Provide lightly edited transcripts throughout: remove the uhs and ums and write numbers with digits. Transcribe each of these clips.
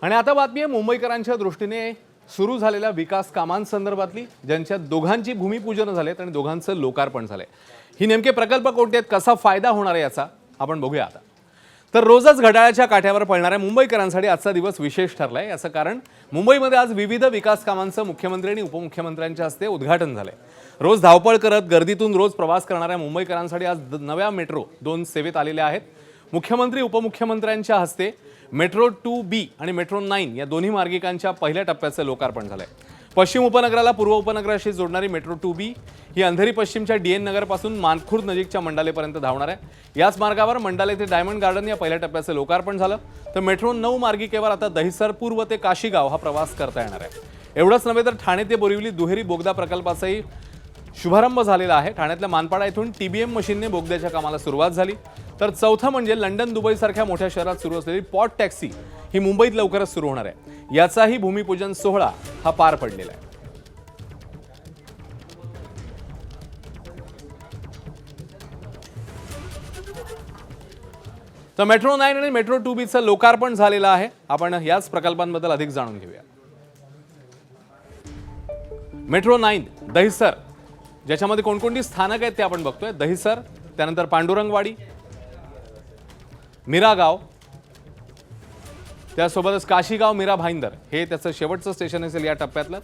आणि आता बातमी आहे मुंबईकरांच्या दृष्टीने सुरू झालेल्या विकास कामांसंदर्भातली, ज्यांच्या दोघांची भूमिपूजन झालेत आणि दोघांचं लोकार्पण झालंय। ही नेमके प्रकल्प कोणते आहेत, कसा फायदा होणार आहे याचा आपण बघूया आता। तर रोजच घड्याळाच्या काठ्यावर पळणाऱ्या मुंबईकरांसाठी आजचा दिवस विशेष ठरलाय। याचं कारण मुंबईमध्ये आज विविध विकास कामांचं मुख्यमंत्री आणि उपमुख्यमंत्र्यांच्या हस्ते उद्घाटन झालंय। रोज धावपळ करत गर्दीतून रोज प्रवास करणाऱ्या मुंबईकरांसाठी आज नव्या मेट्रो 2 सेवेत आलेल्या आहेत। मुख्यमंत्री उपमुख्यमंत्र्यांच्या हस्ते मेट्रो 2B आणि मेट्रो 9 या दोन्ही मार्गिकांच्या पहिल्या टप्प्याचं लोकार्पण झालंय। पश्चिम उपनगराला पूर्व उपनगराशी जोडणारी मेट्रो 2B ही अंधेरी पश्चिमच्या DN नगर पासून मानखुर्द नजीकच्या मंडालेपर्यंत धावणार आहे। याच मार्गावर मंडाले ते डायमंड गार्डन या पहिल्या टप्प्याचं लोकार्पण झालं। तर मेट्रो 9 मार्गिकेवर आता दहिसर पूर्व ते काशीगाव हा प्रवास करता येणार आहे। एवढंच नव्हे तर ठाणे ते बोरिवली दुहेरी बोगदा प्रकल्पाचाही शुभारंभ झालेला आहे। ठाण्यातल्या मानपाडा येथून TBM मशीनने बोगद्याच्या कामाला सुरुवात झाली। तर चौथं म्हणजे लंडन दुबई सारख्या मोठ्या शहरात सुरू असलेली पॉट टॅक्सी ही मुंबईत लवकरच सुरू होणार आहे। याचाही भूमिपूजन सोहळा हा पार पडलेला आहे। तर मेट्रो 9 आणि मेट्रो 2Bचं लोकार्पण झालेलं आहे। आपण याच प्रकल्पांबद्दल अधिक जाणून घेऊया। मेट्रो 9 दहिसर, ज्याच्यामध्ये कोणकोणती स्थानक आहेत ते आपण बघतोय। दहिसर, त्यानंतर पांडुरंगवाडी, मिरागाव, त्यासोबतच काशीगाव, मीरा भाईंदर हे त्याचं शेवटचं स्टेशन असेल या टप्प्यातलं।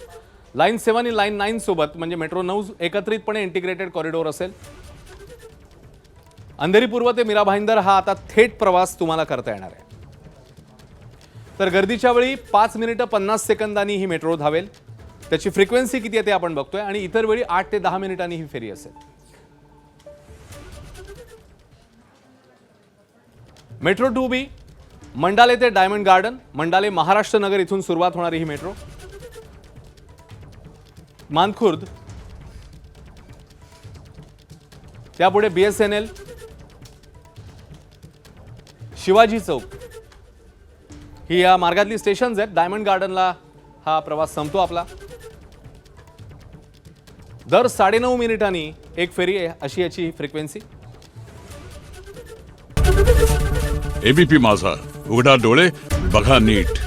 लाईन 7 आणि लाईन 9 सोबत म्हणजे मेट्रो 9 एकत्रितपणे इंटिग्रेटेड कॉरिडॉर असेल। अंधेरी पूर्व ते मीरा भाईंदर हा आता थेट प्रवास तुम्हाला करता येणार आहे। तर गर्दीच्या वेळी 5 मिनिटं 50 सेकंदांनी ही मेट्रो धावेल। त्याची फ्रिक्वेन्सी किती आहे ते आपण बघतोय आणि इतर वेळी 8 ते 10 मिनिटांनी ही फेरी असेल। मेट्रो 2B मंडाले ते डायमंड गार्डन, मंडाले महाराष्ट्र नगर इथून सुरुवात होणारी ही मेट्रो मानखुर्द, त्यापुढे BSNL, शिवाजी चौक ही या मार्गातली स्टेशन्स आहेत। डायमंड गार्डनला हा प्रवास संपतो आपला। दर 9.5 मिनिटांनी एक फेरी आहे अशी याची फ्रिक्वेन्सी। ABP माझा, उघडा डोळे बघा नीट।